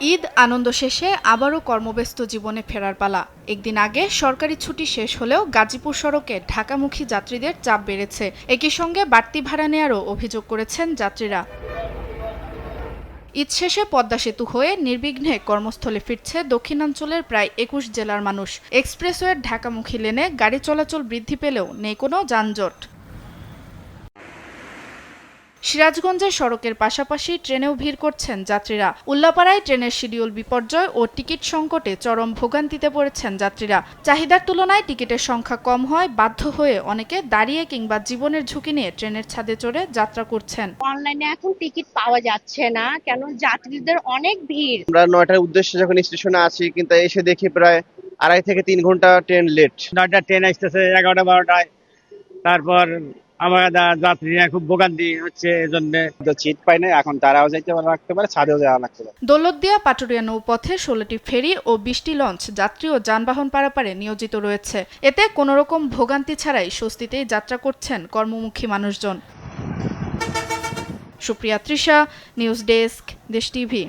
ঈদ আনন্দ শেষে আবারও কর্মব্যস্ত জীবনে ফেরার পালা। একদিন আগে সরকারি ছুটি শেষ হলেও গাজীপুর সড়কে ঢাকামুখী যাত্রীদের চাপ বেড়েছে। একই সঙ্গে বাড়তি ভাড়া নেয়ারও অভিযোগ করেছেন যাত্রীরা। ঈদ শেষে পদ্মা সেতু হয়ে নির্বিঘ্নে কর্মস্থলে ফিরছে দক্ষিণাঞ্চলের প্রায় ২১ জেলার মানুষ। এক্সপ্রেসওয়ের ঢাকামুখী লেনে গাড়ি চলাচল বৃদ্ধি পেলেও নেই কোনো যানজট। সিরাজগঞ্জের সড়কের পাশাপাশি ট্রেনেও ভিড় করছেন যাত্রীরা। উল্লাপাড়ায় ট্রেনের শিডিউল বিপর্যয় ও টিকিট সংকটে চরম ভোগান্তিতে পড়েছেন যাত্রীরা। চাহিদার তুলনায় টিকিটের সংখ্যা কম হয় বাধ্য হয়ে অনেকে দাঁড়িয়ে কিংবা জীবনের ঝুঁকি নিয়ে ট্রেনের ছাদে চড়ে যাত্রা করছেন। অনলাইনে এখন টিকিট পাওয়া যাচ্ছে না, কেন যাত্রীদের অনেক ভিড়। আমরা ৯টার উদ্দেশ্যে যখন স্টেশনে আছি, কিন্তু এসে দেখি প্রায় ২.৫ থেকে ৩ ঘন্টা ট্রেন লেট। ৯টার ট্রেন আসতেছে ১১টা ১২টায়, তারপর আমার যাত্রীরা খুব ভোগান্তি হচ্ছে। এজন্য সিট পাই না, এখন তারাও যাইতে লাগতে পারে, ছাদেও যাওয়া লাগতে পারে। দৌলতদিয়া পাটুরিয়া নৌপথে ১৬টি ফেরি ও ২০টি লঞ্চ যাত্রী ও যানবাহন পারাপারে নিয়োজিত রয়েছে। এতে কোনোরকম ভোগান্তি ছাড়াই স্বস্তিতেই যাত্রা করছেন কর্মমুখী মানুষজন। সুপ্রিয়া তৃষা, নিউজ ডেস্ক, দেশ টিভি।